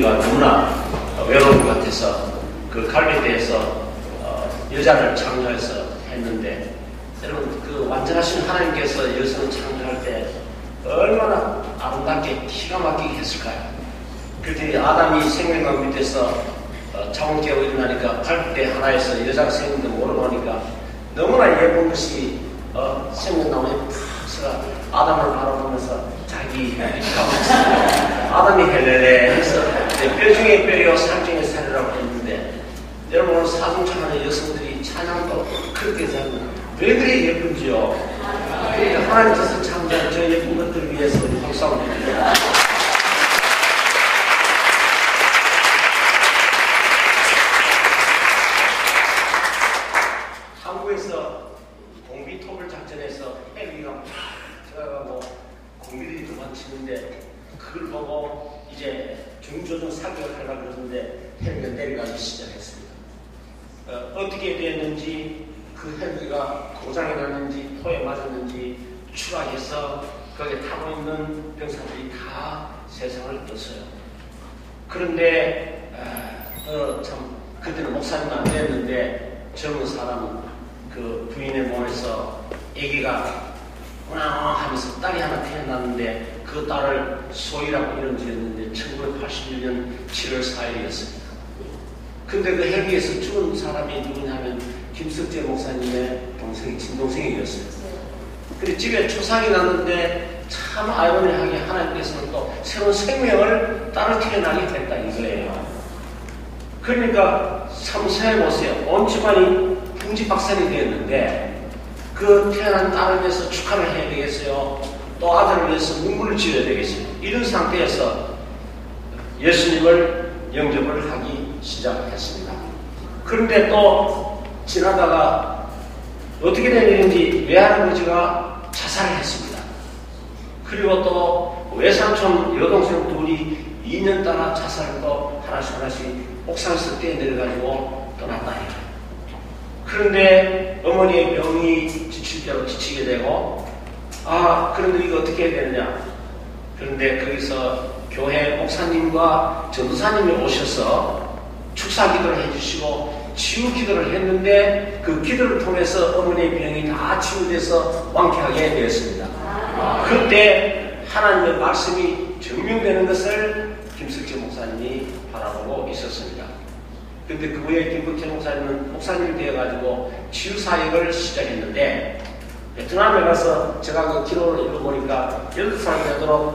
헬기가 너무나 외로운 것 같아서 그 갈릴리에서 여자를 창조해서 했는데, 여러분 그 완전하신 하나님께서 여성을 창조할 때 얼마나 아름답게 기가 막히게 했을까요? 그랬더니 아담이 생명강 밑에서 잠을 깨고 일어나니까 갈대 하나에서 여자가 생긴도 모르고 하니까 너무나 예쁜 것이 생명나무에 탁 서가 아담을 바라보면서 자기 아담이 헬렐레 해서 뼈 중에 뼈요 살 중에 살이라고 했는데, 여러분 오늘 사중창하는 여성들이 찬양도 그렇게 하면 왜 그리 예쁜지요? 그러니까 하나님께서 창조한 저 예쁜 것들을 위해서 우리 박수를 드립니다. 한국에서 공비톱을 작전해서 헬기가 막 들어가고 공비들이 도망치는데, 그걸 보고 이제 중조준 사격을 하려고 그러는데 헬기가 내려가기 시작했습니다. 어떻게 됐는지, 그 헬기가 고장이 났는지 포에 맞았는지 추락해서 거기에 타고 있는 병사들이 다 세상을 떴어요. 그런데 참 그때는 목사님 안 됐는데 젊은 사람은 그 부인의 몸에서 아기가 하면서 딸이 하나 태어났는데, 그 딸을 소희라고 이름 지었는데 1981년 7월 4일이었습니다. 근데 그 헬기에서 죽은 사람이 누구냐면 김석재 목사님의 동생이 친동생이었어요. 그리고 집에 초상이 났는데 참 아이러니하게 하나님께서는 또 새로운 생명을 딸을 태어나게 했다 이거예요. 그러니까 참 생각해보세요. 온 집안이 풍지박산이 되었는데, 그 태어난 딸을 위해서 축하를 해야 되겠어요? 또 아들을 위해서 눈물을 지어야 되겠어요? 이런 상태에서 예수님을 영접을 하기 시작했습니다. 그런데 또 지나다가 어떻게 된 일인지 외할아버지가 자살을 했습니다. 그리고 또 외삼촌 여동생 둘이 2년 따라 자살을 또 하나씩 옥상에서 뛰어내려가지고 떠났다 이거예요. 그런데 어머니의 병이 지칠 대로 지치게 되고, 그런데 이거 어떻게 해야 되느냐? 그런데 거기서 교회 목사님과 전도사님이 오셔서 축사 기도를 해주시고 치유 기도를 했는데, 그 기도를 통해서 어머니의 병이 다 치유돼서 완쾌하게 되었습니다. 그때 하나님의 말씀이 증명되는 것을 김석재 목사님이 바라보고 있었습니다. 근데 그 후에 김석재 목사님은 목사님이 되어가지고 치유사역을 시작했는데, 베트남에 가서 제가 그 기록을 읽어보니까 12살이 되도록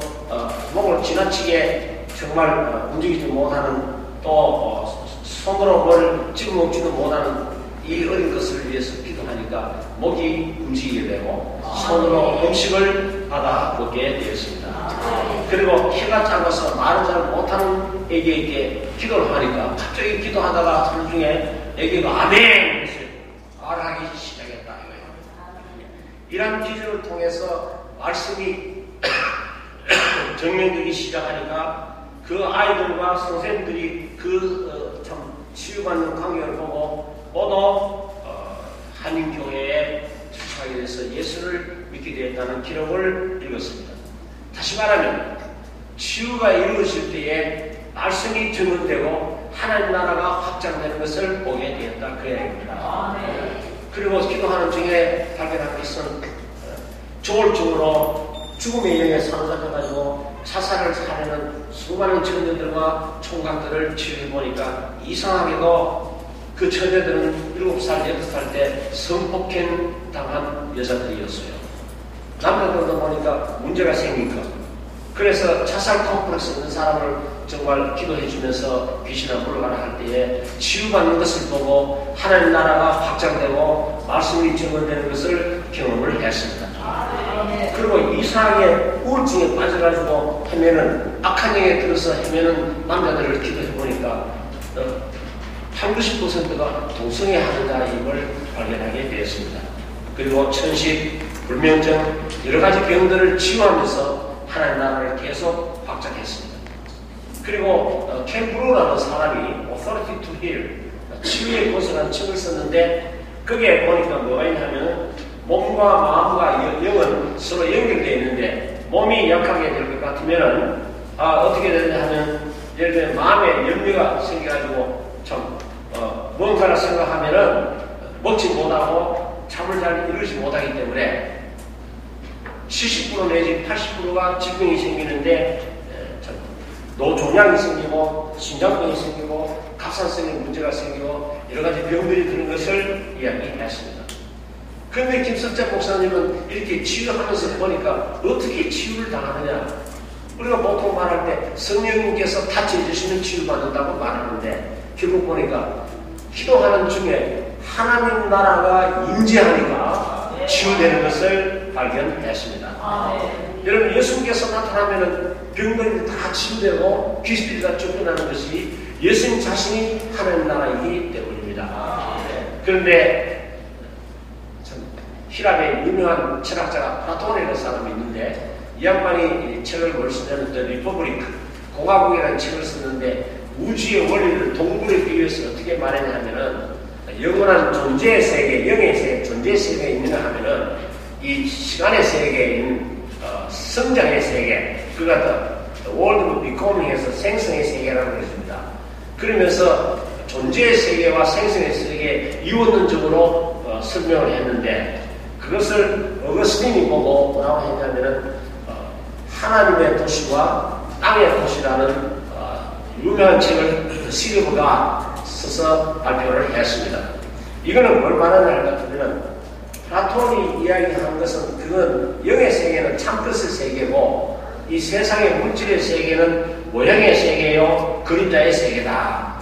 목을 지나치게 정말 움직이지 못하는, 또 손으로 뭘 집어먹지도 못하는 이 어린 것을 위해서 기도하니까 목이 움직이게 되고 손으로 음식을 받아 먹게 되었습니다. 그리고 키가 작아서 말을 잘 못하는 애기에게 기도를 하니까 갑자기 기도하다가 하루 중에 애기가 아멘! 했어요. 말하기 시작했다 이거예요. 이런 기준을 통해서 말씀이 증명되기 시작하니까 그 아이들과 선생님들이 참 치유받는 광경을 보고 모두 한인교회에 출석하게 돼서 예수를 믿게 되었다는 기록을 읽었습니다. 다시 말하면 치유가 이루어질 때에 말씀이 증언되고 하나님 나라가 확장되는 것을 보게 되었다 그 얘기입니다. 그리고 기도하는 중에 발견한 것은 조울증으로 죽음의 영에 사로잡혀가지고 자살을 하려는 수많은 처녀들과 총각들을 치료해보니까 이상하게도 그 처녀들은 7살, 8살 때 성폭행 당한 여자들이었어요. 남자들도 보니까 문제가 생기니까. 그래서 자살 컴플렉스 있는 사람을 정말 기도해주면서 귀신아 물러가라 할 때에 치유받는 것을 보고 하나님 나라가 확장되고 말씀이 증언되는 것을 경험을 했습니다. 그리고 이상하게 우울증에 빠져가지고 헤매는, 악한 영에 들어서 헤매는 남자들을 기도해보니까 80~90%가 동성애 하자임을 발견하게 되었습니다. 그리고 천식, 불면증, 여러 가지 병들을 치유하면서 하나님 나라를 계속 확장했습니다. 그리고 켄 브루라는 사람이 Authority to Heal, 치유에 고선한 책을 썼는데, 거기에 보니까 뭐가 있냐면 몸과 마음과 영은 서로 연결되어 있는데, 몸이 약하게 될 것 같으면 어떻게 되느냐 하면 예를 들면 마음에 염려가 생겨가지고 좀 뭔가를 생각하면은 먹지 못하고 잠을 잘 이루지 못하기 때문에 70% 내지 80%가 질병이 생기는데 노종양이 생기고 심장병이 생기고 갑상선에 문제가 생기고 여러 가지 병들이 드는 것을 이야기했습니다. 그런데 김석재 목사님은 이렇게 치유하면서 보니까 어떻게 치유를 당하느냐. 우리가 보통 말할 때 성령님께서 타치해 주시면 치유받는다고 말하는데 결국 보니까 기도하는 중에 하나님 나라가 임재하니까 치유되는 것을 발견했습니다. 여러분 예수님께서 나타나면 병들이 다 치유되고 귀신들이 다 쫓겨나는 것이 예수님 자신이 하나님 나라이기 때문입니다. 그런데 참 히랍의 유명한 철학자가 플라톤이라는 사람이 있는데 이 양반이 책을 뭘 쓰냐면 The Republic, 공화국이라는 책을 썼는데 우주의 원리를 동물에 비유해서 어떻게 말했냐면은 영원한 존재의 세계, 영의 세계, 존재의 세계에 있는가 하면은 이 시간의 세계에 있는 성장의 세계, 그가 The World of Becoming에서 생성의 세계라는 것입니다. 그러면서 존재의 세계와 생성의 세계 이원론적으로 설명을 했는데 그것을 어거스틴이 보고 뭐라고 했냐면은 하나님의 도시와 땅의 도시라는 유명한 책을 시리브가 써서 발표를 했습니다. 이거는 뭘 말하는 것 같으면 플라톤이 이야기한 것은 그건 영의 세계는 참뜻의 세계고 이 세상의 물질의 세계는 모형의 세계요 그림자의 세계다.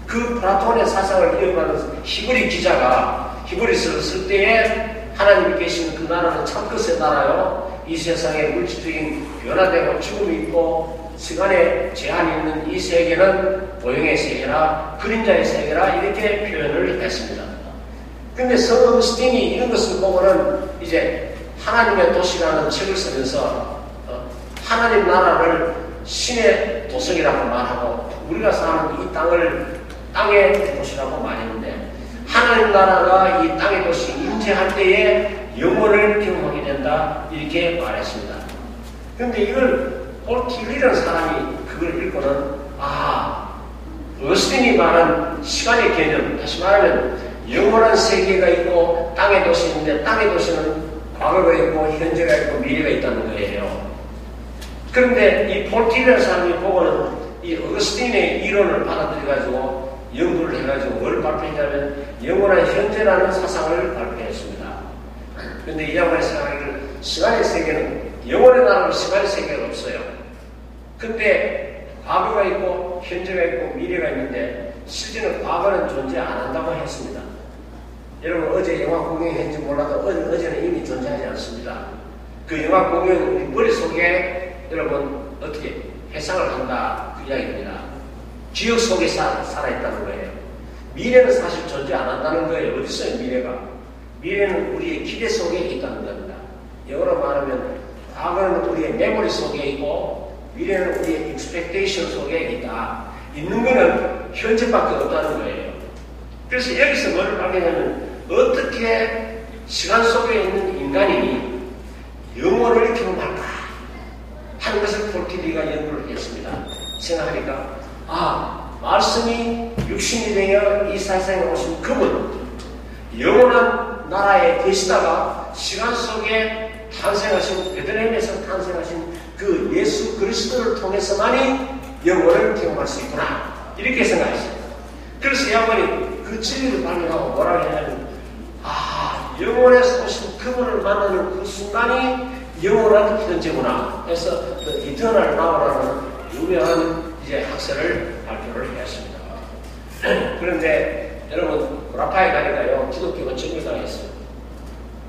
그 플라톤의 사상을 이어가는 히브리 기자가 히브리서를 쓸 때에 하나님이 계시는 그 나라는 참뜻의 나라요 이 세상에 물질적인 변화되고 죽음이 있고 시간에 제한이 있는 이 세계는 모형의 세계라 그림자의 세계라 이렇게 표현을 했습니다. 근데 성 어거스틴이 이런 것을 보고는 이제 하나님의 도시라는 책을 쓰면서 하나님 나라를 신의 도성이라고 말하고 우리가 사는 이 땅을 땅의 도시라고 말했는데 하나님 나라가 이 땅의 도시 임재할 때에 영혼을 경험하게 된다 이렇게 말했습니다. 그런데 이걸 폴티리라는 사람이 그걸 읽고는 어거스틴이 말한 시간의 개념, 다시 말하면 영원한 세계가 있고 땅의 도시 있는데 땅의 도시는 과거가 있고 현재가 있고 미래가 있다는 거예요. 그런데 이 폴티리라는 사람이 보고는 이 어거스틴의 이론을 받아들여가지고 연구를 해가지고 뭘 발표했냐면 영원한 현재라는 사상을 발표했습니다. 그런데 이 양반이 생각하기를 시간의 세계는 영원의 나라로 시간의 세계가 없어요. 근데 과거가 있고 현재가 있고 미래가 있는데 실제는 과거는 존재 안 한다고 했습니다. 여러분 어제 영화 공연했는지 몰라도 어제는 이미 존재하지 않습니다. 그 영화 공연 우리 머릿속에 여러분 어떻게 해상을 한다 그 이야기입니다. 기억 속에 살아있다는 거예요. 미래는 사실 존재 안 한다는 거예요. 어디 있어요 미래가? 미래는 우리의 기대 속에 있다는 겁니다. 영어로 말하면 과거는 우리의 메모리 속에 있고 미래는 우리의 expectation 속에 있다. 있는 거는 현재밖에 없다는 거예요. 그래서 여기서 뭐를 발견하면 어떻게 시간 속에 있는 인간이 영혼을 경험할까 하는 것을 폴티리가 연구를 했습니다. 생각하니까 말씀이 육신이 되어 이 세상에 오신 그분 영원한 나라에 계시다가 시간 속에 탄생하신 베들레헴에서 탄생하신 그 예수 그리스도를 통해서만이 영혼을 경험할 수 있구나 이렇게 생각했어요. 그래서 이 양반이 그 진리를 발견하고 뭐라고 했냐면 영혼에서 오신 그분을 만나는 그 순간이 영원한 현재구나 해서 이터널 나우라는 유명한 이제 학설을 발표를 했습니다. 그런데 여러분 라파에 가니까요 기독교가 정교당했어요.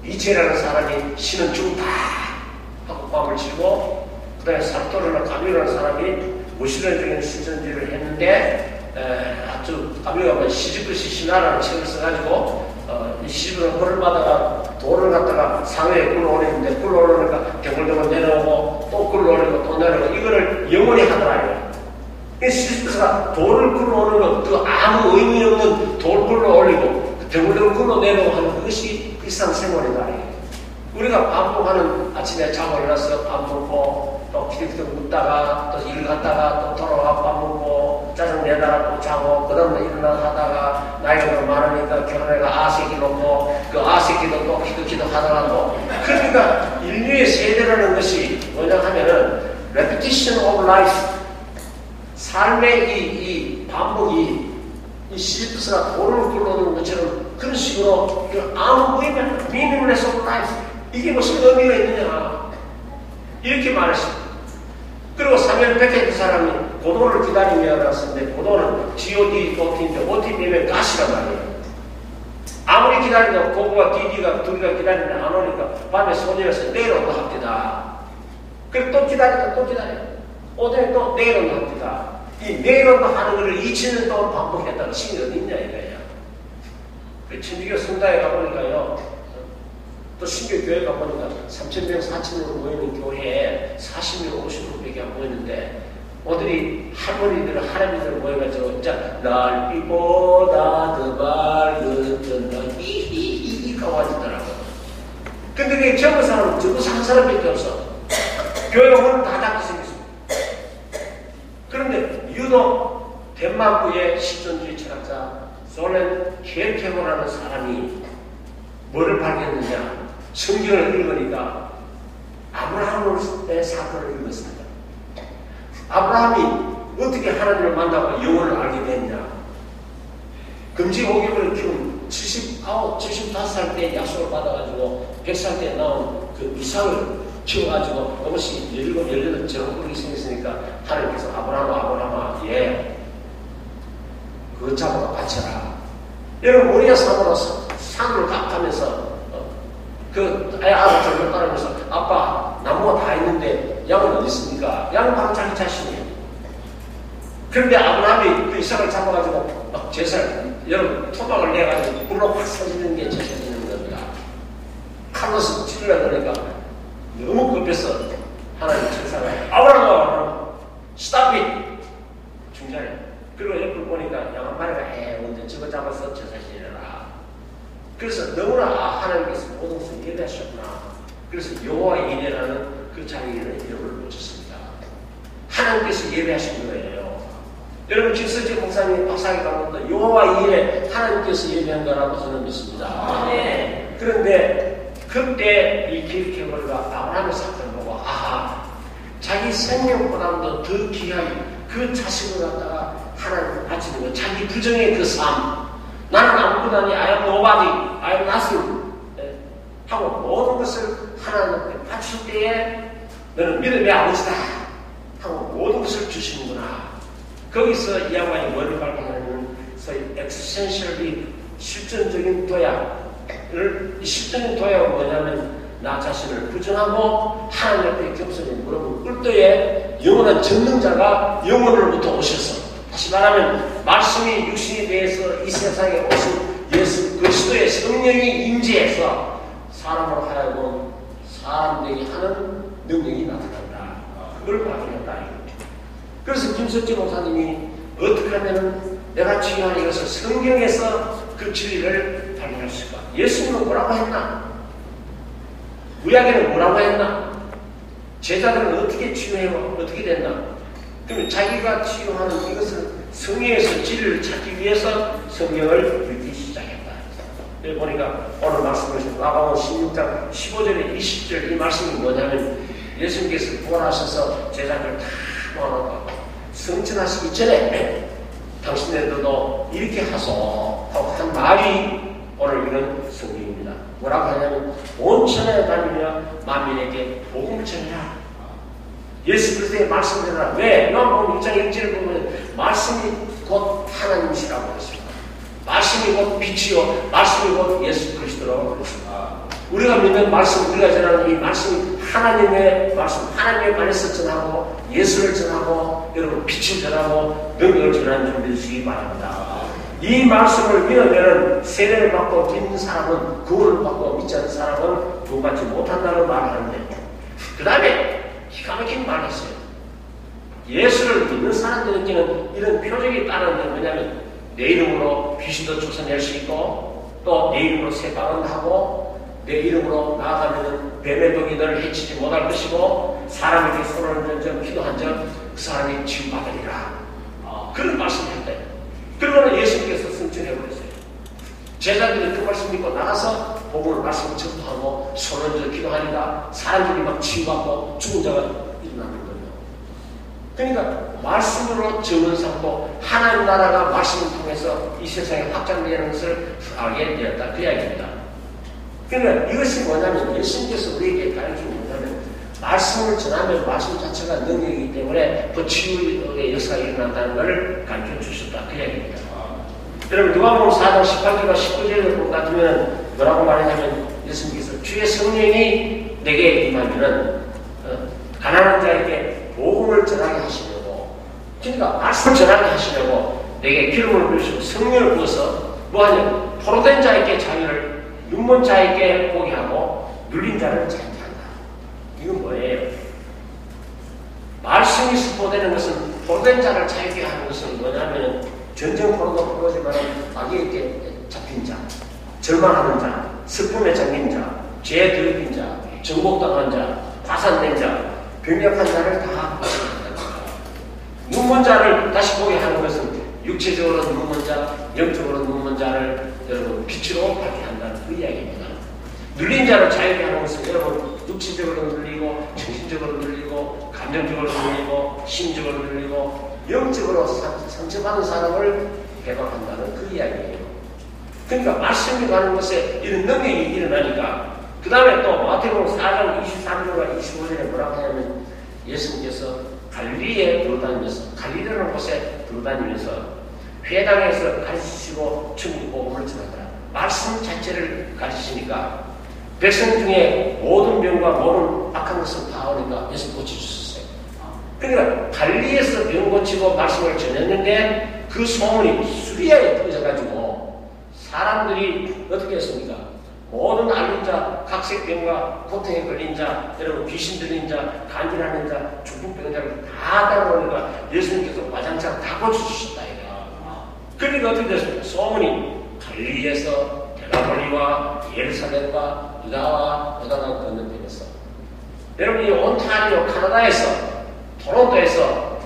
니체라는 사람이 신은 죽다 하고 밥을 치고 그 다음에 사르토르나 가뮤라는 사람이 무신론적인 신천지를 했는데 아주 가뮤가 시지프시 신화라는 책을 써가지고 시집을 벌을 받다가 돌을 갖다가 상해에 굴러오는데 굴러오르니까 덩글덩글 내려오고 또 굴러오르고 또 내려오고 이거를 영원히 하더라고요. 시집에서 돌을 굴러오는 것, 그 아무 의미 없는 돌 굴러올리고 덩글덩글 굴러 내려오고 하는 그것이 일상생활이다. 우리가 반복하는 아침에 자고 일어나서 밥 먹고 또 기득기득 묻다가 또 일 갔다가 또 돌아와 밥 먹고 자고 그 다음에 일어나 하다가 나이가 좀 많으니까 결혼해가 아새끼 놓고 그 아새끼도 또 기도 하다가도 그러니까 인류의 세대라는 것이 뭐냐 하면은 repetition of life 삶의 이 반복이 이 시리프스가 돌을 굴러오는 것처럼 그런 식으로 아무 meaningless of life 이게 무슨 의미가 있느냐 이렇게 말했습니다. 그리고 사면 백해 그 사람이 고도를 기다리며 왔었는데 고도는 G.O.D. OT인데 OT 되면 가시란 말이에요. 아무리 기다려도 고고가 DD가 둘이가 기다리는데 안 오니까 밤에 소녀에서 내일 온다 합니다. 그리고 또 기다리다 또 기다려. 오전에 또 내일 온다 합니다. 이 내일 온다 하는 것을 2000년 동안 반복했다가 신이 어디 있냐 이거예요. 천주교 성당에 가보니까요. 또 신교 교회 가보니까 3,000명, 4,000명 모이는 교회에 40명, 50명밖에 안 모이는데 오늘이 할머니들, 할아버지들 모여가지고 진짜 날비보다 더 밝은 날 히히히히 가와지더라고. 근데 그게 젊은 사람은 적어서 한 사람밖에 없어. 교회가 문을 다 닫고 생겼습니다. 그런데 유독 덴마크의 실존주의 철학자 솔렌 켈케모라는 사람이 뭐를 발견했느냐? 성경을 읽으니까 아브라함의 사건을 읽었습니다. 아브라함이 어떻게 하나님을 만나고 영혼을 알게 됐냐? 금지 목욕을 키운 75살 때 약속을 받아가지고 100살 때 나온 그 이삭을 키워가지고 그것이 17, 18 저런 꼴이 생겼으니까 하나님께서 아브라함아 그거 잡아가 바쳐라. 여러분 우리가 사모로서 산을 가면서 그 아들 절로 따르면서 아빠 나무가 다 있는데 양은 어디 있습니까? 양은 바로 자기 자신이에요. 그런데 아브라함이 그 이삭을 잡아가지고 막 제사를 여러분 토막을 내가지고 불로 확 써지는 게 제사지는 겁니다. 칼로스 찔러야 되니까 너무 급해서 하나님 천사가 아브라함 스탑 잇 중간에 그리고 옆을 보니까 양 한 마리가 언제 저거 잡아서 제사 지내라. 그래서 너무나 하나님께서 모든 것을 예배하셨구나. 그래서 여호와의 이레라는 그 자리에 이름을 붙였습니다. 하나님께서 예배하신 거예요. 여러분 김서재 목사님 박사학위 강론도 여호와의 이레 하나님께서 예배한 거라고 저는 믿습니다. 네. 그런데 그때 이 켈케모가 아브라함의 사건을 보고 자기 생명보다도 더 귀한 그 자식을 갖다가 하나님 바치는 거 자기 부정의 그 삶 나는 아무것도 아니 I am nobody, I am nothing 하고 모든 것을 하나님께 바칠 때에 너는 믿음의 아버지다 하고 모든 것을 주시는구나. 거기서 이 양반이 뭐를 발견하냐면 소위 existentially 실존적인 도약을 이 실존적인 도약은 뭐냐면 나 자신을 부정하고 하나님 앞에 겸손히 무릎을 꿇을 때에 영원한 전능자가 영원으로부터 오셔서 다시 말하면 말씀이 육신이 되어서 이 세상에 오신 예수 그리스도의 성령이 임재해서 사람으로 하여금 사람 되게 하는 능력이 나타난다. 그걸 발견했다. 그래서 김석재 목사님이 어떻게 하면 내가 중요한 이것을 성경에서 그 진리를 발견할 수 있을까? 예수님은 뭐라고 했나? 구약에는 뭐라고 했나? 제자들은 어떻게 치유해요? 어떻게 됐나? 그러면 자기가 치유하는 이것을 성경에서 진리를 찾기 위해서 성경을 읽기 시작했다. 여기 보니까 오늘 말씀을 마가복음 16장 15절에 20절 이 말씀이 뭐냐면 예수님께서 부활하셔서 제자들 다 모아놓고 성천하시기 전에 당신네들도 이렇게 하소 하고 한 말이 오늘 이런 성경입니다. 뭐라고 하냐면 온 천하에 다니며 만민에게 복음을 전하라. 예수 그리스도의 말씀대로라. 왜? 요한복음 6장 1절을 보면 말씀이 곧 하나님이시라고 했습니다. 말씀이 곧 빛이요 말씀이 곧 예수 그리스도라고 그랬습니다. 우리가 믿는 말씀, 우리가 전하는 이 말씀이 하나님의 말씀, 하나님에 관해서 전하고 예수를 전하고 여러분 빛을 전하고 능력을 전하는 줄 믿으시기 바랍니다. 이 말씀을 믿으면 세례를 받고 믿는 사람은 구원을 받고 믿지 않는 사람은 구원받지 못한다는 말을 하는데 그 다음에 기가 막힌 말을 했어요. 예수를 믿는 사람들에게는 이런 표적이 따르는데 뭐냐면 내 이름으로 귀신도 쫓아낼 수 있고 또 내 이름으로 세방을 하고 내 이름으로 나아가면 뱀의 독이 너를 해치지 못할 것이고 사람에게 손을 얹은 점 기도한 점 그 사람이 치유받으리라. 그런 말씀을 했대요. 제자들이 그 말씀 믿고 나가서 복음을 말씀을 전파하고 손을 기도하니까 사람들이 막 치유받고 죽은 자가 일어나는 거예요. 그러니까 말씀으로 증언 삼고 하나님 나라가 말씀을 통해서 이 세상에 확장되는 것을 알게 되었다. 그 이야기입니다. 그러니까 이것이 뭐냐면 예수님께서 우리에게 가르치는 뭐냐면 말씀을 전하면 말씀 자체가 능력이기 때문에 그 치유의 역사가 일어난다는 것을 가르쳐 주셨다. 그 이야기입니다. 여러분 누가복음 4장 18절과 19절을 본 것 같으면 뭐라고 말하냐면 예수님께서 주의 성령이 내게 임하면은 가난한 자에게 복음을 전하게 하시려고 그러니까 말씀을 전하게 하시려고 내게 기름을 부으시고 성령을 부어서 뭐하냐 포로된 자에게 자유를 눈먼 자에게 보게 하고 눌린 자를 자유케 한다. 이건 뭐예요? 말씀이 선포되는 것은 포로된 자를 자유케 하는 것은 뭐냐면 전쟁 포로도 포로지만 악에게 잡힌 자, 절망하는 자, 슬픔에 잠긴 자, 죄에 더럽힌 자, 정복당한 자, 파산된 자, 병력한 자를 다 구원한다. 눈먼 자를 다시 보게 하는 것은 육체적으로 눈먼 자, 영적으로 눈먼 자를 여러분 빛으로 밝게 한다는 그 이야기입니다. 눌린 자를 자유케 하는 것은 여러분 육체적으로 눌리고 정신적으로 눌리고 감정적으로 눌리고 심적으로 눌리고 영적으로 상처받은 사람을 회복한다는 그 이야기예요. 그러니까 말씀이 가는 것에 이런 능력이 일어나니까 그 다음에 또 마태복음 4장 23절과 25절에 뭐라고 하냐면 예수님께서 갈릴리에 돌아다니면서 갈릴리라는 곳에 돌아다니면서 회당에서 가르치시고 천국 복음을 전하더라. 말씀 자체를 가르치시니까 백성 중에 모든 병과 모든 악한 것을 다 오니까 예수 고쳐주셨어요. 그러니까 갈릴리에서 병 고치고 말씀을 전했는데 그 소문이 수리아에 퍼져가지고 사람들이 어떻게 했습니까? 모든 앓는 자, 각색병과 고통에 걸린 자, 여러분 귀신 들린 자, 간질하는 자, 중풍병자를 다 따라오니까 예수님께서 와장창 다 고쳐주셨다 이거야. 그러니까 어떻게 됐습니까? 소문이 갈릴리에서 데가볼리와 예루살렘과 유다와 요단강 건너편에서 여러분 이 온타리오 카나다에서 토론토에서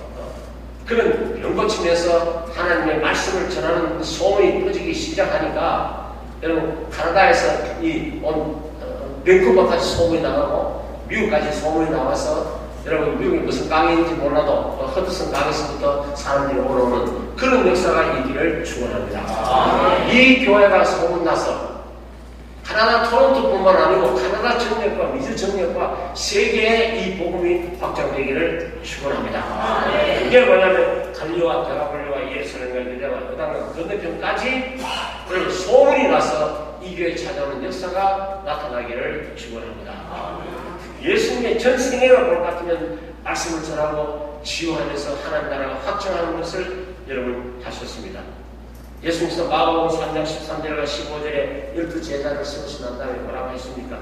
그런 병고침에서 하나님의 말씀을 전하는 그 소문이 퍼지기 시작하니까 여러분 카나다에서 이 밴쿠버까지 소문이 나가고 미국까지 소문이 나와서 여러분 미국이 무슨 강인지 몰라도 허드슨 강에서부터 사람들이 오러오는 그런 역사가 있기를 축원합니다. 이 교회가 소문나서 카나다 토론토뿐만 아니고 카나다 전역과 미주 전역과 세계에 이 복음이 확장되기를 축원합니다. 그게 뭐냐면 갈릴리와 데가볼리와 예루살렘과 유대와 요단강 건너편까지 그리고 소문이 나서 이 교회에 찾아오는 역사가 나타나기를 축원합니다. 예수님의 전 생애가 볼 것 같으면 말씀을 전하고 치유하면서 하나님 나라가 확장하는 것을 여러분 하셨습니다. 예수님께서 마가복음 3장 13절과 15절에 12 제자를 세우신 난 다음에 뭐라고 했습니까?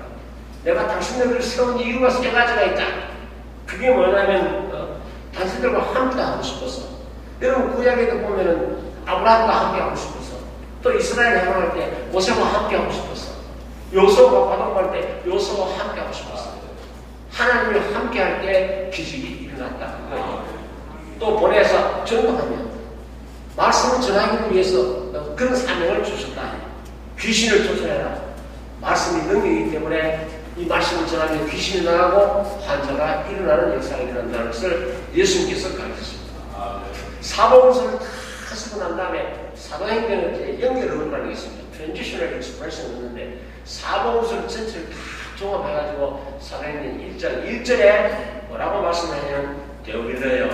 내가 당신들을 세운 이유가 세 가지가 있다. 그게 뭐냐면 당신들과 함께 하고 싶어서 여러분 구약에도 보면은 아브라함과 함께 하고 싶어서 또 이스라엘 해방할 때 모세와 함께 하고 싶어서 요소와 바동할 때 요소와 함께 하고 싶어서 하나님이 함께 할 때 기적이 일어났다. 또 보내서 전도하면 말씀을 전하기 위해서 그런 사명을 주셨다. 귀신을 쫓아내라. 말씀이 능력이기 때문에 이 말씀을 전하면 귀신이 나가고 환자가 일어나는 역사가 일어난다는 것을 예수님께서 가르쳤습니다. 사복음서를 다 쓰고 난 다음에 사도행전을 연결을 하는 게 있습니다. 트랜지셔널 익스프레션을 했는데 사복음서를 전체를 다 종합해가지고 사도행전 1장 1절에 뭐라고 말씀하냐면 데오빌러여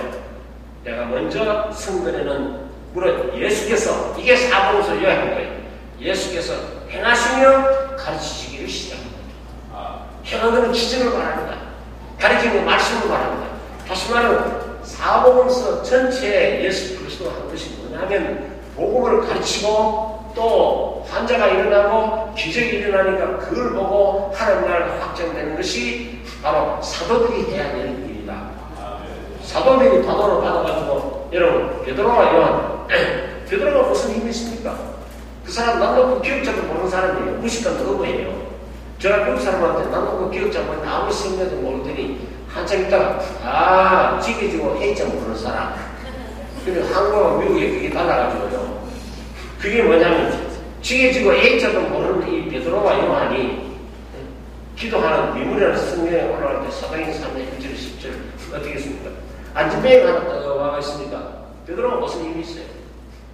내가 먼저 성전에는 물론 예수께서 이게 사복음서 요약한 거예요. 예수께서 행하시며 가르치시기를 시작합니다. 행하는 기적을 말합니다. 가르치는 말씀을 말합니다. 다시 말하면 사복음서 전체에 예수 그리스도가 한 것이 뭐냐면 복음을 가르치고 또 환자가 일어나고 기적이 일어나니까 그걸 보고 하나님 나라가 확장되는 것이 바로 사도들이 해야 되는 일이다. 사도들이 바도를 받아가지고 여러분 베드로와 요한 베드로가 무슨 힘이 있습니까? 그 사람 남놓고 기억자도 모르는 사람이에요. 무식한 어부예요. 제가 그 사람한테 남놓고 기억자 모르는 아무리 성경도 모르더니 한참 있다가 지게지고 A자 모르는 사람. 그리고 한국과 미국에 그게 달라가지고요. 그게 뭐냐면 지게지고 A자도 모르는 이 베드로와 요한이 기도하는 미문이라는 성경에 올라갈 때 사도행전 3장 1절 10절 어떻게 했습니까? 안진뱅이가 하나 와가 있으니까 베드로가 무슨 일이 있어요?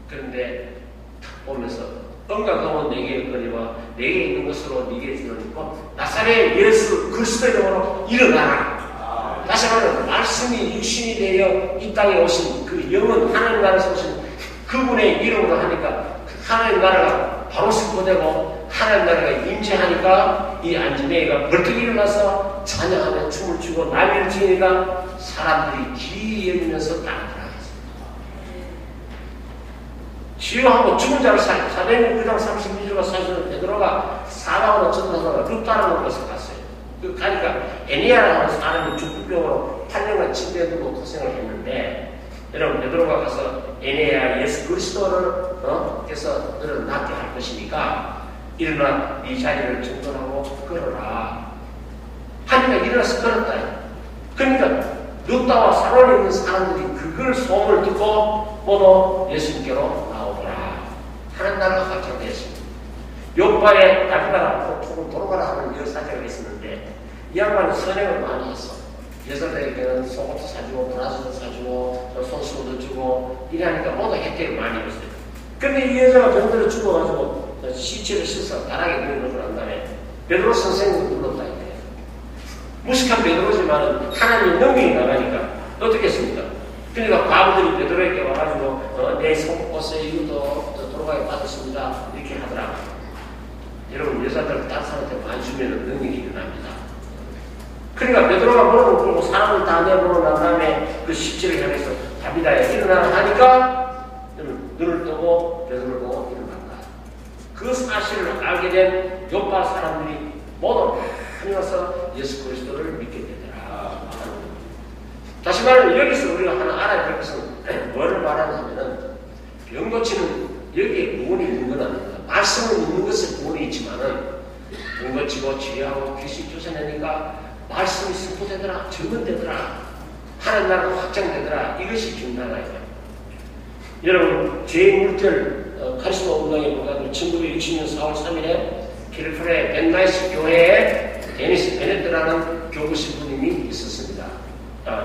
그런데 탁 보면서 응답하면 내게 있거니와 내게 있는 것으로 네게 주노니까 나사렛 예수 그리스도의 이름으로 일어나라. 다시 말하면 말씀이 육신이 되어 이 땅에 오신 그 영은 하나님 나라에서 오신 그분의 이름으로 하니까 하나님 나라가 바로 선포되고 하나님 나라가 임재하니까 이 안진뱅이가 벌떡 일어나서 찬양하며 춤을 추고 난리를 치니까 사람들이 귀 열리면서 따라들어갔습니다. 치유하고 죽은 자를 살리고 사도행전 9장 32절과 40절 베드로가 사방으로 전도하다가 룻다라는 곳에 갔어요. 그 가니까 에니아라는 사람이 죽부병으로 8년간 침대에 두고 고생을 했는데 여러분 베드로가 가서 에네야 예수 그리스도를 께서 너를 낫게 할 것이니까 일어나 네 자리를 정돈하고 걸어라 하니까 일어나서 걸었다. 그러니까 룻다와 사론에 있는 사람들이 그걸 소문을 듣고 모두 예수님께로 나오더라. 하는 나라가 확정되었습니다. 요바에 다비다가 돌아가라 하는 여사제가 있었는데 이 양반은 선행을 많이 했어. 여자들에게는 속옷도 사주고 브라스도 사주고 손수건도 주고 이래하니까 모두 혜택을 많이 입었어요. 근데 이 여자가 병들어 죽어가지고 시체를 씻어 바닥에 누워놓고 난 다음에 베드로 선생님을 불렀다 이거예요. 무식한 베드로지만 하나님의 능력이 나가니까 어떻게 했습니까? 그러니까 과부들이 베드로에게 와가지고 내 속옷에 이것도 돌아가게 받았습니다 이렇게 하더라고요. 여러분 여자들 다른 사람한테 많이 주면 능력이 일어납니다. 그러니까 베드로가 무릎을 꿇고 사람을 다 내보고 난 다음에 그 시체를 향해서 다비다야 일어나라 하니까 눈을 뜨고 베드로를 보고 일어난다. 그 사실을 알게 된 요파 사람들이 모두 많이 와서 예수 그리스도를 믿게 되더라. 다시 말하면 여기서 우리가 하나 알아야 될 것은 뭐를 말하냐면은 병 고치는 여기에 구원이 있는 건 아닙니다. 말씀은 있는 것에 구원이 있지만은 병 고치고 치료하고 귀신 쫓아내니까 말씀이 선포되더라, 증언되더라, 하나님 나라가 확장되더라. 이것이 중요하다. 여러분, 제1물결 카리스마 운동에 보면 1960년 4월 3일에 필리핀의 벤나이스 교회에 데니스 베네트라는 교부 신부님이 있었습니다.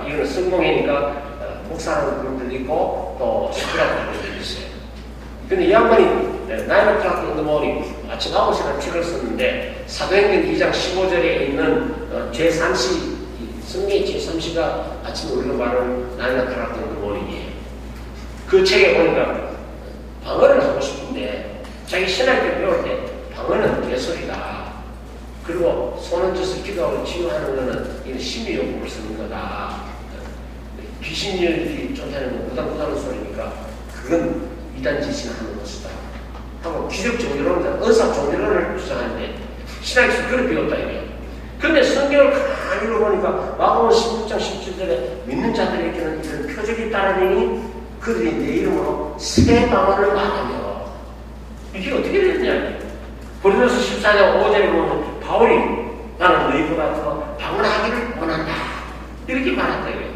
이거는 성공회니까 목사라는 분들도 있고 또 시크라는 분들도 있어요. 근데 이 양반이 나이너 클락 인더 모닝 아침 9시간 책을 썼는데 사도행전 2장 15절에 있는 제3시 성경의 제3시가 아침에 우리가 말하는 나이너 클락 인더 모닝이에요. 그 책에 보니까 방언을 하고 싶은데 자기 신학교 배울 때 방언은 개소리다. 그리고 손을 져서 기도하고 치유하는 것은 이건 심리용품을 쓰는 거다. 귀신들이 쫓아내는 부담부담한 소리니까 그건 이단 짓을 하는 것이다. 하고 기적 종교론자, 은사 종교론을 주장하는데 신학에서 그걸 배웠다 이거예요. 근데 성경을 가만히 읽어보니까 마가복음 16장 17절에 믿는 자들에게는 이런 표적이 따르니 그들이 내 이름으로 새 방언을 말하며 이게 어떻게 됐냐. 고린도서 14장 5절에 보면 바울이 나는 너희보다 더 방언하기를 원한다 이렇게 말한다 이거예요.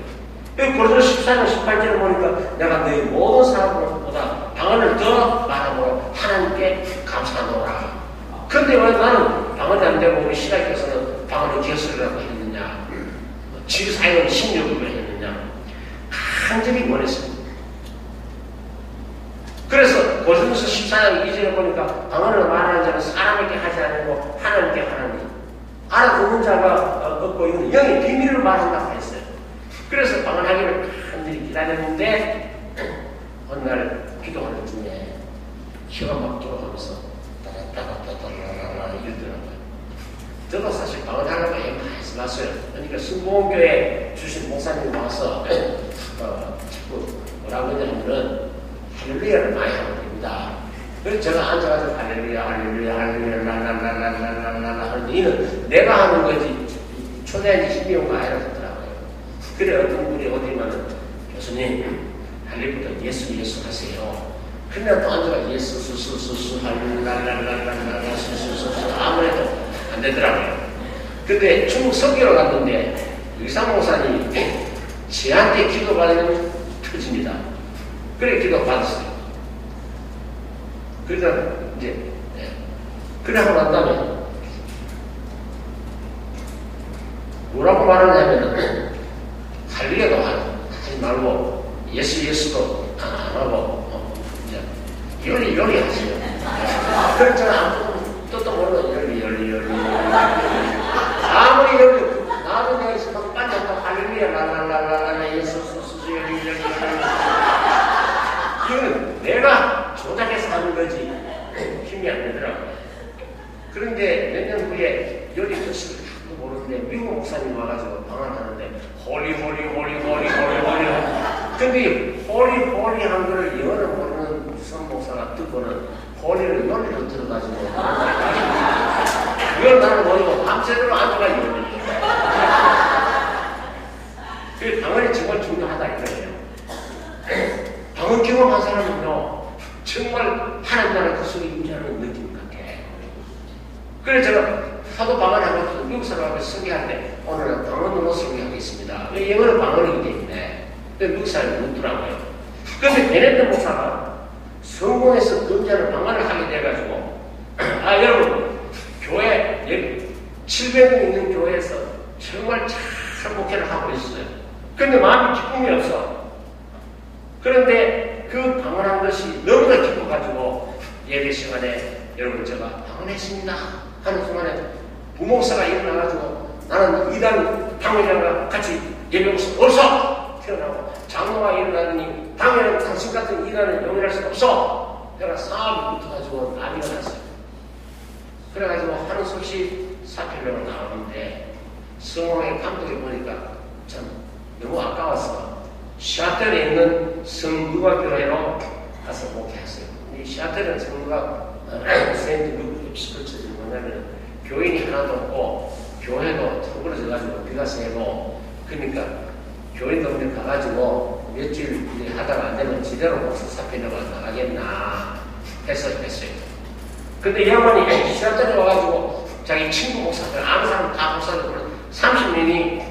고린도서 14장 18절에 보니까 내가 너희 모든 사람들보다 방언을 더 말함으로 하나님께 감사하노라. 그런데 왜 나는 방언이 안 되고 우리 신학교에서는 방언을 개소리라고 했느냐, 지사역은 심령으로 했느냐, 간절히 원했습니다. 그래서 고린도서 14장 2절에 보니까 방언을 말하는 자는 사람에게 하지 않고 하나님께 하나님, 알아듣는 자가 없고 이건 영의 비밀을 말한다고 했어요. 그래서 방언하기를 간절히 기다렸는데 어느 날 기도하는 중에 혀가 막 돌아가면서 따라따라따라라라 이러더라고요. 저도 사실 방언하려고 해서 왔어요. 그러니까 순복음교회 주신 목사님이 와서 자꾸 뭐라고 하냐면은 할렐루야를 많이 하면 됩니다. 그래서 제가 앉아가지고 할렐루야 할렐루야 할렐루야 랄랄랄랄랄랄랄 하는데 이는 내가 하는 거지 초대한 지 힘이 온 거 아니라 그러더라고요. 그래 어떤 분이 어디면은 교수님 할렐루야 예수 예수 하세요. 그러면 또 앉아가 예수 수수수수 할렐루야 수수수수 아무래도 안 되더라고요. 근데 중국 석교로 갔는데 의상 목사님이 저한테 기도받으면 터집니다. 그래 기도 받았어요. 그러다 이제 그래 하고 난 다음에 뭐라고 말하냐면 할리에도 하지 말고 예스도 안 하고 이제 요리 하세요. 그래서 저는 아무튼 뜻도 모르는 요리 아무리 요리 나도 내가 있으면 빠져서 할렐루야 랄랄랄랄라 예수 요리 이거는 내가 조작해서 하는 거지 힘이 안 되더라고요. 그런데 몇 년 후에 요리 뜻을 모르는데 미국 목사님 와가지고 방언하는데 홀리 근데 홀리 한 거를 영어를 모르는 무슨 목사가 듣고는 홀리를 요리로 들어가지고 그걸 나는 모르고 밤새도록 앉아가 요리 그 방언이 정말 중요하다 이거예요. 방언 경험한 사람은요 정말 하나님 나라 그 속에 임재하는 느낌 같아. 그래서 제가 하도 방언하고 미국 사람하고 설교할 때 오늘은 방언으로 설교하겠습니다. 영어는 방언이기 때문에 미국 사람이 묻더라고요. 그런데 베네트 목사가 성공해서 금자를 방언을 하게 돼가지고 여러분 교회 700명 있는 교회에서 정말 잘 목회를 하고 있어요. 그런데 마음이 기쁨이 없어. 그런데 그 방언한 것이 너무나 기뻐가지고 예배 시간에 여러분 제가 방언했습니다 하는 순간에 부목사가 일어나가지고 나는 이단 당회장과 같이 예배하면서 어서 태어나고 장로가 일어나더니 당연히 당신 같은 이단을 용인할 수 없어. 내가 싸움이 붙어가지고 난리가 났어요. 그래가지고 하는 수 없이 사표명을 나오는데 성공의 감독이 보니까 참 너무 아까워서 시애틀에 있는 성부가교회로 가서 목회했어요. 이 시애틀은 성부가 세인트 루크 에피스코처럼 뭐냐면 교인이 하나도 없고 교회도 턱부러져가지고 비가 세고 그러니까 교인 동네 가가지고 며칠 하다가 안 되면 지대로 목사 사표내고 나가겠나 해서 했어요. 근데 이 양반이 시애틀에 와가지고 자기 친구 목사들 아무 사람 다 목사들 30명이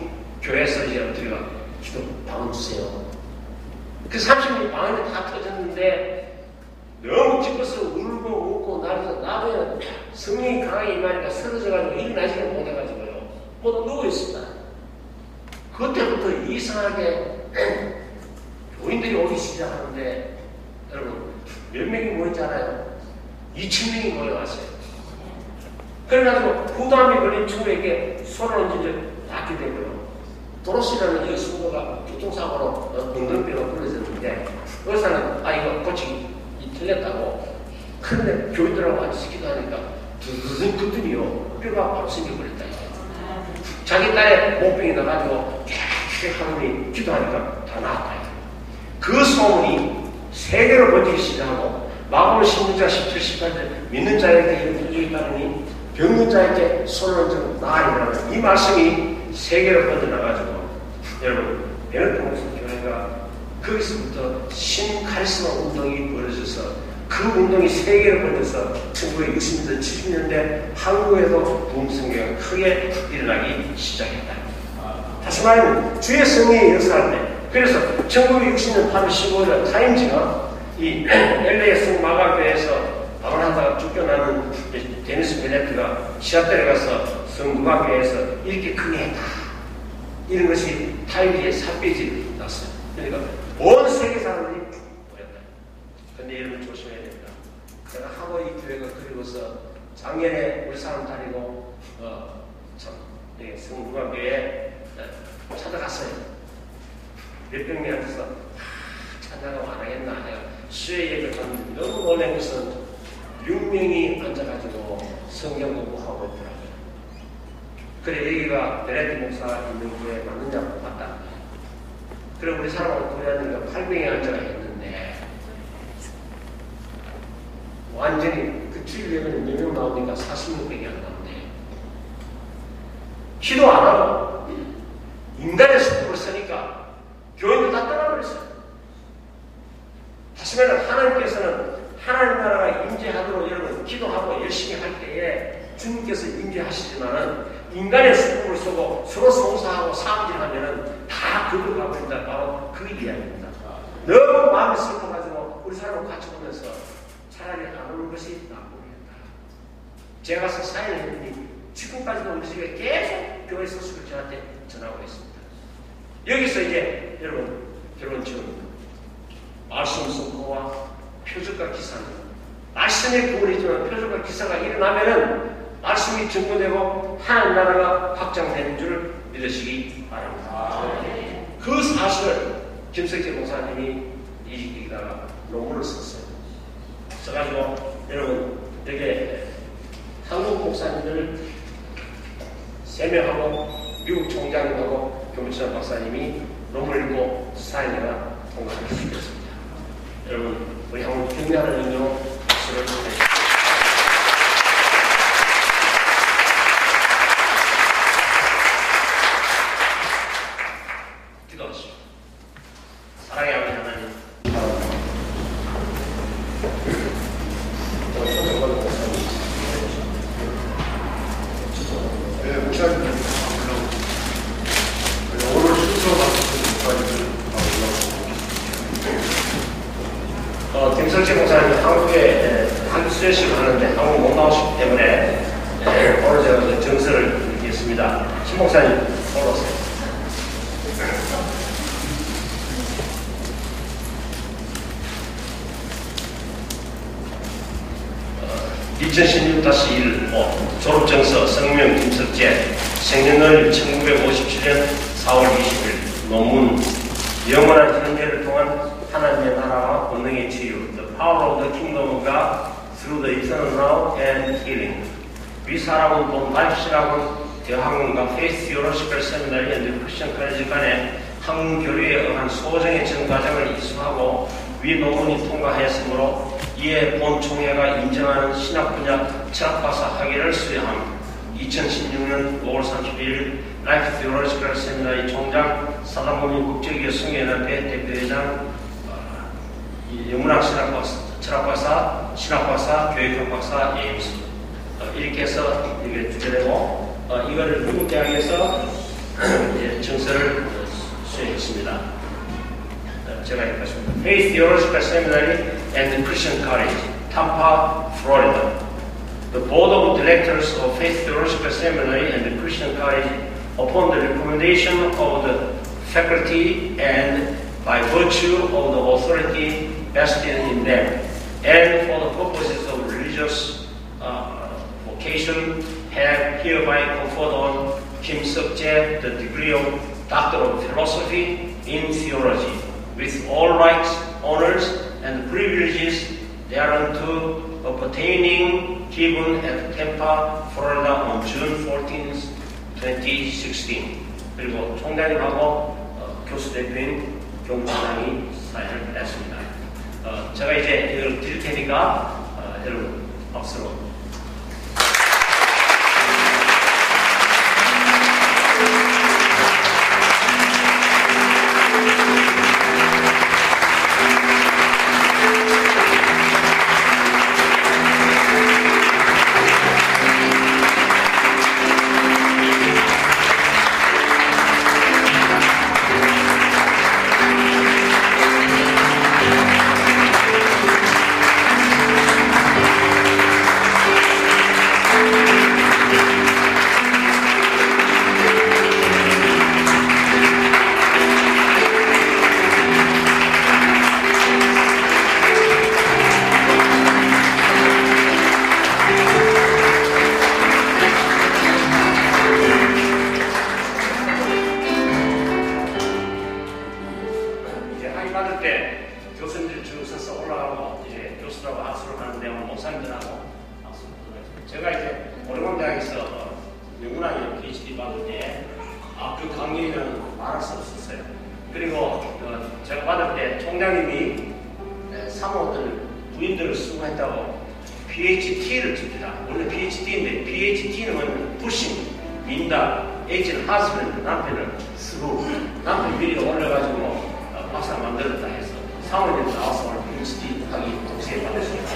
교회에서 이제 우리가 기도 방언 주세요. 그 30명 방언이 다 터졌는데 너무 기뻐서 울고 웃고 나도 성령이 강하게 임하니까 쓰러져가지고 일어나지를 못해가지고요. 모두 누워있습니다. 그때부터 이상하게 교인들이 오기 시작하는데 여러분 몇 명이 모였잖아요. 2,000명이 모여왔어요. 그래가지고 부담이 걸린 친구에게 손을 얹은 낫게 되고요. 도로시라는 이 친구가 교통사고로 엉덩이뼈가 부러졌는데 의사는 이거 고치기 틀렸다고. 그런데 교인들하고 같이 기도하니까 두두둥 긋더니요 뼈가 바로 생겨버렸다. 자기 딸의 목병이 나가지고 계속 하더니 기도하니까 다 나았다. 그 소문이 세계로 번지기 시작하고 마가복음 16장 17, 18절 믿는 자에게 이르기 바르니 병든 자에게 손을 얹은 나으리라는 이 말씀이 세계로 번져나가지고 여러분 베네트 목사 교회가 거기서부터 신카리스마 운동이 벌어져서 그 운동이 세계로 번져서 1960년대, 70년대 한국에도 붐성교가 크게 일어나기 시작했다. 다시 말하면 주의 성령이 역사할 때 그래서 1960년 8월 15일 타임즈가 이 LA 성마가교회에서 방언하다가 쫓겨나는 데니스 베네트가 시애틀에 가서 성마가교회에서 이렇게 크게 했다. 이런 것이 타임즈의 3페이지에 났어요. 그러니까 온 세계 사람들이 보였다. 근데 여러분 조심해야 됩니다. 제가 하고 이 교회가 그리고서 작년에 우리 사람 다니고 성마가교회에 찾아갔어요. 몇백 명한테서 찾아가고 안 하겠나 내가 수혜 예배를 했는데 너무 놀란 것은 6명이 앉아가지고 성경 공부하고 있더라고요. 그래 여기가 베네트 목사 있는 교회 맞느냐고 봤다. 그래 우리 사람하고 교회하니까 8명이 앉아가 있는데 완전히 그 주일 예배는 몇 명 나오니까 46명이 안 나오네. 기도 안 하고 인간의 습법을 쓰니까 교인들 다 떠나버렸어요. 다시 말하면 하나님께서는 하나님 나라가 임재하도록 여러분 기도하고 열심히 할 때에 주님께서 임재하시지만은 인간의 습법을 쓰고 서로 송사하고 싸움질하면은 다 그걸 가버린다. 바로 그 이야기입니다. 너무 마음이 슬퍼가지고 우리 사람하고 같이 보면서 차라리 안 오는 것이 낫겠다. 제가 가서 사인을 했더니 지금까지도 우리 집에 계속 교회 소식을 저한테 전하고 있습니다. 여기서 이제 여러분 결론적으로 말씀 선포와 표적과 기사는 말씀의 구원이지만 표적과 기사가 일어나면은 말씀이 증거되고 하나님 나라가 확장되는 줄 믿으시기 바랍니다. 그 사실을 김석재 목사님이 여기다가 논문을 썼어요. 써가지고 여러분 되게 한국 목사님들 3명하고 미국 총장님하고 교무처장 박사님이 논문을 읽고 사인회가 통과를 시켰습니다. 여러분 우리 한국 경례하는 의미로 박수를 보내주십시오. 기도하시오. 사랑의 아버지 하나님, 목사님, 오늘 순서 맡으신 목사님들 김석재 목사님 한국에 한수제식을 하는데 한국 못 나오시기 때문에 오늘 제가 그 정서를 드리겠습니다. 신 목사님 올라오세요. 2016-1 졸업정서 성명 김석재 생년월 1957년 4월 20일 논문 영원한 현재를 통한 하나님의 나라와 권능의 치유 The Power of the Kingdom of God Through the Eternal Now and Healing 위사라운 본 라이프시라고 대학원과 페이스 요로시컬 세미나리 앤드 크리스천 카레지 간의 한교류에 의한 소정의 전과정을 이수하고 위 논문이 통과했으므로 이에 본 총회가 인정하는 신학 분야 철학박사 학위를 수여함. 2016년 5월 31일 라이프 디오로지컬 세미나리 총장 사단법인 국제기업 성교연합회 대표회장 영문학 신학박사, 철학박사, 신학박사, 교육학박사 예임수 이렇게 해서 이게 주제되고 이거를 미국 대학에서 정서를 수여했습니다. 제가 읽겠습니다. Faith Theological Seminary and Christian College, Tampa, Florida. The Board of Directors of Faith Theological Seminary and Christian College, upon the recommendation of the faculty and by virtue of the authority vested in them, and for the purposes of religious vocation, have hereby conferred on Kim Seok-jae the degree of Doctor of Philosophy in Theology, with all rights, honors, and privileges thereunto pertaining, given at Tampa, Florida on June 14, 2016. 그리고 총장님하고 교수 대표인 교무처장이 사인을 했습니다. 제가 이제 이걸 드릴 테니까 여러분 박수로. 제가 이제 오레곤대학에서 영문학에 PhD 받을 때 그 강의는 말할 수 없었어요. 그리고 제가 받을 때 총장님이 사모들 부인들을 수고했다고 PhD를 줍니다. 원래 PhD인데 PhD는 부신, 민다, H는 하스밴드, 남편을 쓰고 남편 미리 올려가지고 박사 만들었다 해서 사모님 나와서 오늘 PhD 학위 동시에 받았습니다.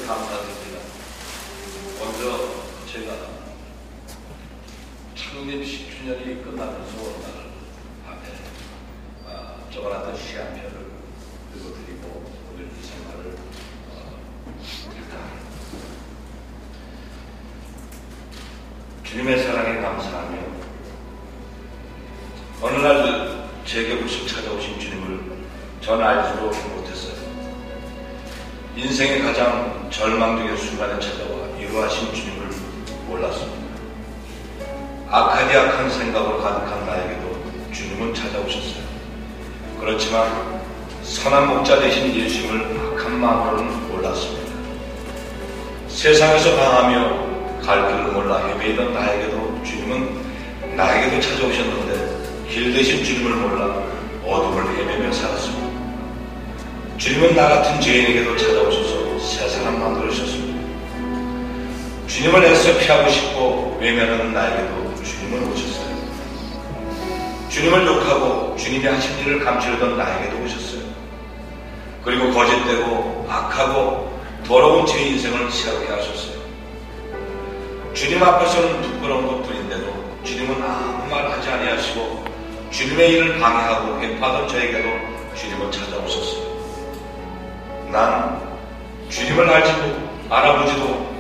감사드립니다. 먼저 제가 창립 10주년이 끝나면서 오늘 밤에 적어놨던 시 한 편을 읽어드리고 오늘 이 생활을 일단 주님의 사랑에 감사하며 어느 날 제게 불쑥 찾아오신 주님을 전 알지도 못했어요. 인생의 가장 절망적인 순간에 찾아와 위로하신 주님을 몰랐습니다. 아카디악한 생각으로 가득한 나에게도 주님은 찾아오셨어요. 그렇지만 선한 목자 되신 예수님을 악한 마음으로는 몰랐습니다. 세상에서 강하며 갈 길을 몰라 헤매이던 나에게도 주님은 나에게도 찾아오셨는데 길 대신 주님을 몰라 어둠을 헤매며 살았습니다. 주님은 나 같은 죄인에게도 찾아오셔서 새 사람 만들으셨습니다. 주님을 애써 피하고 싶고 외면하는 나에게도 주님은 오셨어요. 주님을 욕하고 주님이 하신 일을 감추려던 나에게도 오셨어요. 그리고 거짓되고 악하고 더러운 제 인생을 새롭게 하셨어요. 주님 앞에서는 부끄러운 것뿐인데도 주님은 아무 말 하지 아니하시고 주님의 일을 방해하고 회파하던 저에게도 주님은 찾아오셨어요. 난 주님을 알아보지도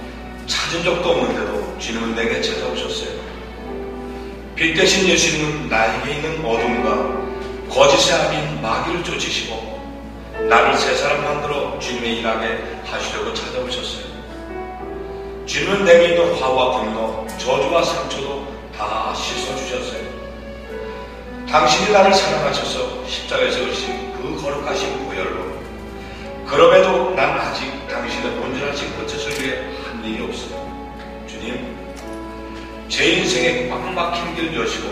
찾은 적도 없는데도 주님은 내게 찾아오셨어요. 빛 대신 예수님은 나에게 있는 어둠과 거짓의 압인 마귀를 쫓으시고 나를 새 사람 만들어 주님의 일하게 하시려고 찾아오셨어요. 주님은 내게 있는 화와 분노, 저주와 상처도 다 씻어주셨어요. 당신이 나를 사랑하셔서 십자가에 세우신 그 거룩하신 보혈로 그럼에도 난 아직 당신의 온전하신 겉옷을 위해 한 일이 없어요. 주님, 제 인생에 꽉 막힌 길을 여시고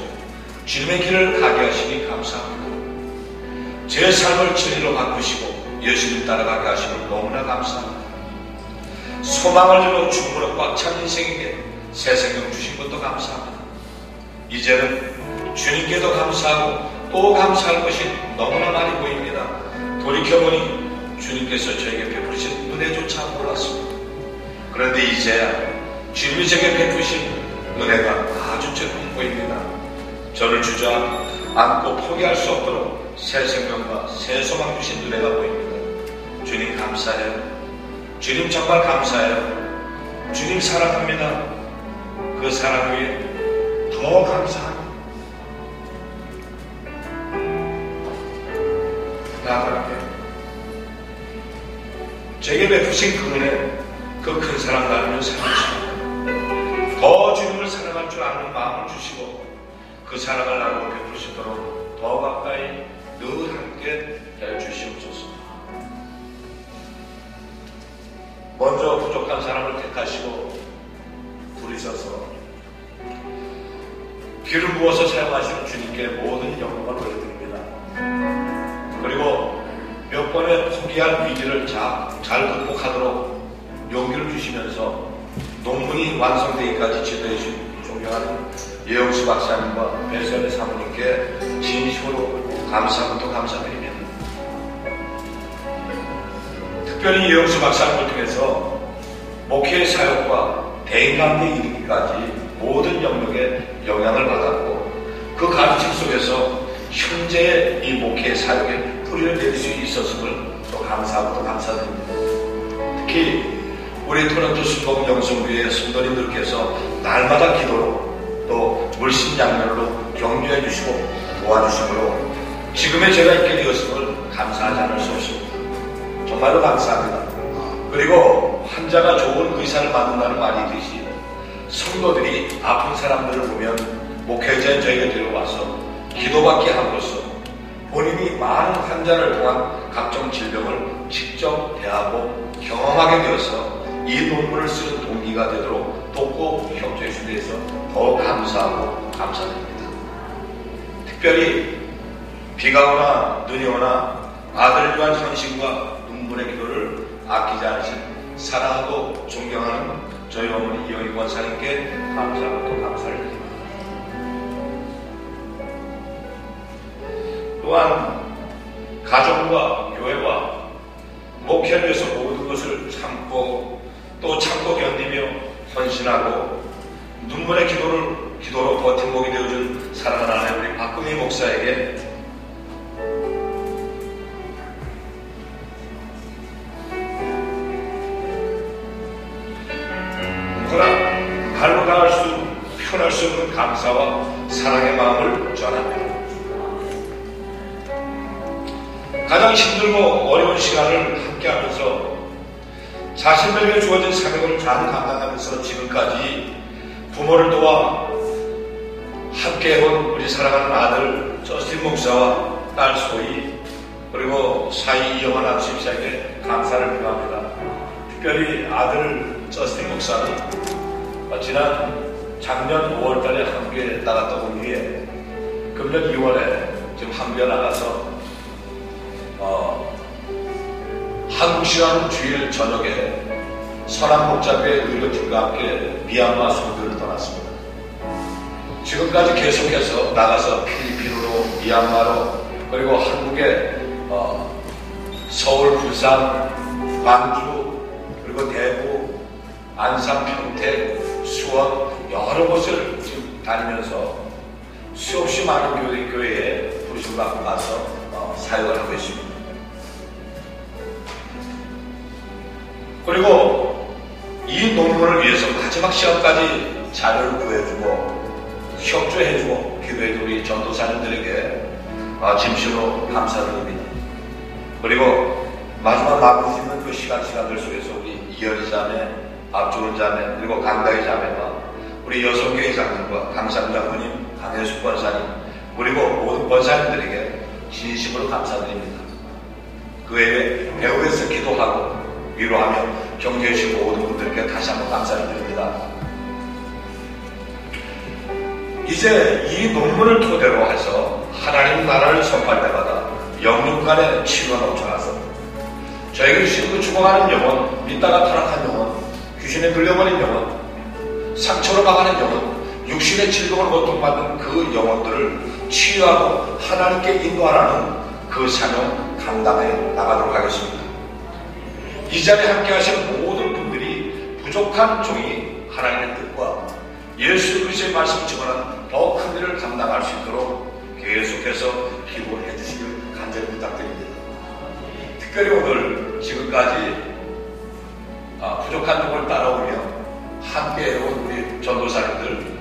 주님의 길을 가게 하시니 감사합니다. 제 삶을 진리로 바꾸시고 예수님 따라가게 하시니 너무나 감사합니다. 소망을 주고 충무로 꽉 찬 인생에게 새 생명 주신 것도 감사합니다. 이제는 주님께도 감사하고 또 감사할 것이 너무나 많이 보입니다. 돌이켜보니 주님께서 저에게 베푸신 은혜조차 몰랐습니다. 그런데 이제야 주님이 제게 베푸신 은혜가 아주 조금 보입니다. 저를 주저앉고 포기할 수 없도록 새 생명과 새 소망 주신 은혜가 보입니다. 주님 감사해요. 주님 정말 감사해요. 주님 사랑합니다. 그 사랑 위에 더 감사합니다. 나아갈게요. 제게 베푸신 그 은혜, 그 큰 사랑 나누며 사랑하시고 더 주님을 사랑할 줄 아는 마음을 주시고 그 사랑을 나누고 베푸시도록 더 가까이 늘 함께 해주시옵소서. 먼저 부족한 사람을 택하시고 부르셔서 기름 부어서 사용하시는 주님께 모든 영광을 올려드립니다. 그리고 몇 번의 포기할 위기를 잘 극복하도록 용기를 주시면서 논문이 완성되기까지 지도해 주신 존경하는 예영수 박사님과 배선의 사모님께 진심으로 감사부터 감사드립니다. 특별히 예영수 박사님을 통해서 목회의 사역과 대인관계에 이르기까지 모든 영역에 영향을 받았고 그 가르침 속에서 현재의 이 목회의 사역에 뿌리를 내릴 수 있었음을 또 감사하고 감사드립니다. 특히 우리 토론토 순복 영성교회 성도님들께서 날마다 기도로 또 물심양면으로 격려해 주시고 도와주심으로 지금의 제가 있게 되었음을 감사하지 않을 수 없습니다. 정말로 감사합니다. 그리고 환자가 좋은 의사를 만든다는 말이 있듯이 성도들이 아픈 사람들을 보면 목회자인 저희가 데려와서 기도받게 함으로써 본인이 많은 환자를 통한 각종 질병을 직접 대하고 경험하게 되어서 이 논문을 쓰는 동기가 되도록 돕고 협조해 주신 데에서 더 감사하고 감사드립니다. 특별히 비가 오나 눈이 오나 아들을 위한 헌신과 눈물의 기도를 아끼지 않으신 사랑하고 존경하는 저희 어머니 이영희 권사님께 감사하고 또 감사를 드립니다. 또한 가족과 교회와 목회를 위해서 모든 것을 참고 또 참고 견디며 헌신하고 눈물의 기도로 버팀목이 되어준 사랑하는 아내 우리 박근희 목사에게 누구나 말로 표현할 수 없는 감사와 사랑의 마음을 전합니다. 가장 힘들고 어려운 시간을 함께하면서 자신들에게 주어진 사명을 잘 감당하면서 지금까지 부모를 도와 함께해온 우리 사랑하는 아들 저스틴 목사와 딸 소희 그리고 사이 이영환 아침사에게 감사를 표합니다. 특별히 아들 저스틴 목사는 작년 5월달에 한국에 나갔다 온 후에 금년 2월에 지금 한국에 나가서 한국 시간 주일 저녁에 선한목자교회 의료팀과 함께 미얀마 선교를 떠났습니다. 지금까지 계속해서 나가서 필리핀으로 미얀마로 그리고 한국의 서울, 부산, 광주 그리고 대구, 안산, 평택, 수원 여러 곳을 지금 다니면서 수없이 많은 교회에 부르심을 받고 가서 사역을 하고 있습니다. 그리고 이 논문을 위해서 마지막 시간까지 자료를 구해주고 협조해주고 기도해준 우리 전도사님들에게 진심으로 감사드립니다. 그리고 마지막 마무리 짓는 그 시간들 속에서 우리 이열이 자매, 박주은 자매, 그리고 강다희 자매와 우리 여성교회 장님과 강상 장모님, 강혜숙 권사님, 그리고 모든 권사님들에게 진심으로 감사드립니다. 그 외에 배후에서 기도하고 위로하며 격려해주신 모든 분들께 다시 한번 감사를 드립니다. 이제 이 논문을 토대로 해서 하나님 나라를 선포할 때마다 영육 간의 치유가 넘쳐나서 저에게 주신 죽어가는 영혼, 믿다가 타락한 영혼, 귀신에 눌려버린 영혼, 상처로 망하는 영혼, 육신의 질병을 고통받는 그 영혼들을 치유하고 하나님께 인도하라는 그 사명 감당해 나가도록 하겠습니다. 이 자리에 함께 하신 모든 분들이 부족한 종이 하나님의 뜻과 예수 그리스도의 말씀을 증언한 더 큰 일을 감당할 수 있도록 계속해서 기도해 주시길 간절히 부탁드립니다. 특별히 오늘 지금까지 부족한 종을 따라오며 함께 해온 우리 전도사님들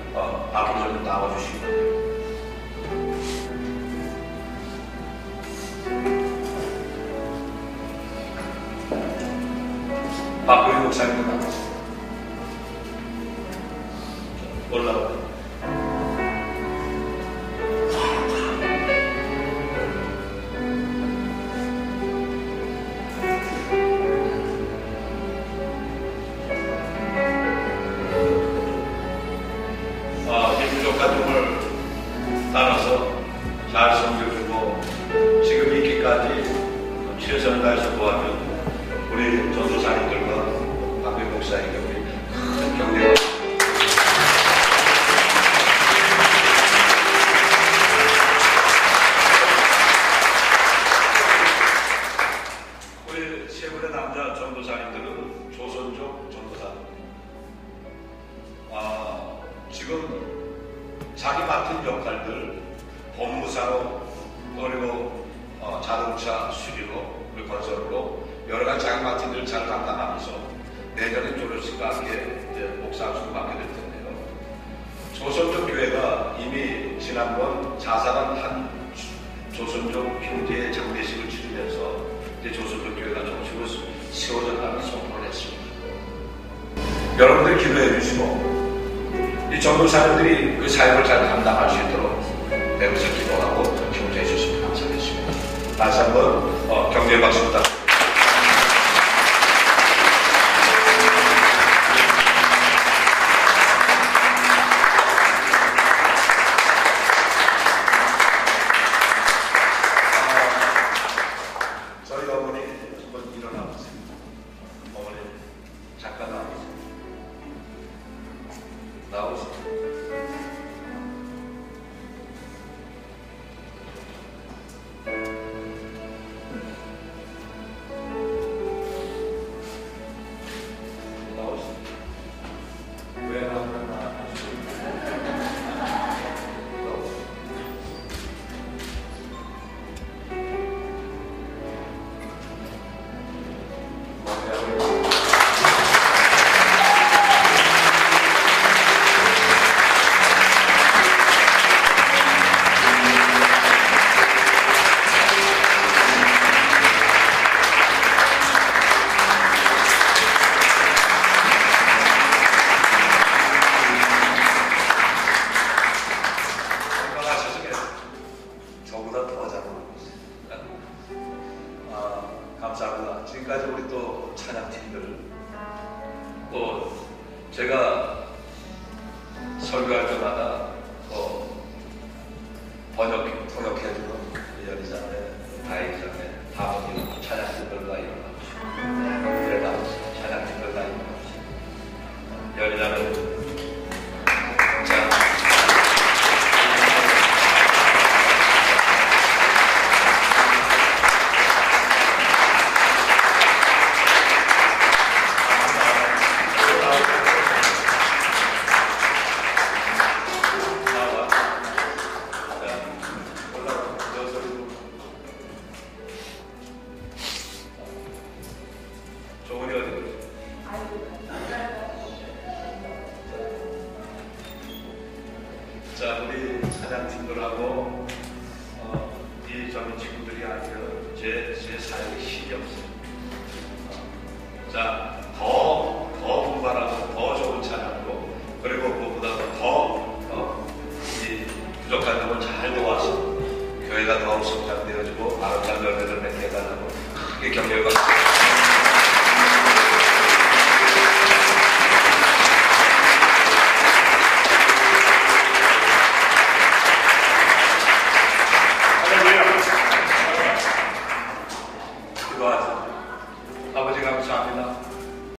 앞으로 좀 나와주시기 바랍니다. 박근희 목사님도 나오셨습니다. 올라오고 이 부족한 종을 따라서 잘 섬겨주고 지금 있기까지 최선을 다해서 도와준 우리 전도사님들과 박근희 목사에게 우리 큰 격려와 우리 세 분의 남자 전도사님들은 조선족 전도사입니다. 지금 자기 맡은 역할들 법무사로 그리고 자동차 수리로 우리 건설로 여러 가지 자기 맡은 일을 잘 감당하면서 내년에 졸업식과 함께 이제 목사학수를 맡게 될 텐데요. 조선족 교회가 이미 지난번 자살한 한 조선족 형제의 장례식을 치르면서 이제 조선족 교회가 정식으로 세워졌다는 선포를 했습니다. 여러분들 기도해 주시고 이 전도사님들이 그 사역을 잘 감당할 수 있도록 배우서 기도하고 격려해 주시면 감사하겠습니다. 다시 한번 격려의 박수 부탁드립니다. 저희 어머니 한번 일어나 보세요. 어머니 잠깐 나오세요. 나오세요. 나오세요. 설교할 때마다 번역해주는 연희자매, 다혜자매, 다원이 찬양팀들과 일어나고 그래가 찬양팀들과 일어나고 연희자매 자 종훈이 어디? 자, 우리 찬양팀들하고 이 젊은 친구들이 아니면 제 사역에 힘이 없어요. 자, 더 분발하고 더 좋은 찬양으로 그리고 그보다 더 이 부족한 점을 잘 도와서 교회가 더 성장되어지고 아름다운 열매를 맺게 해달라고 크게 격려가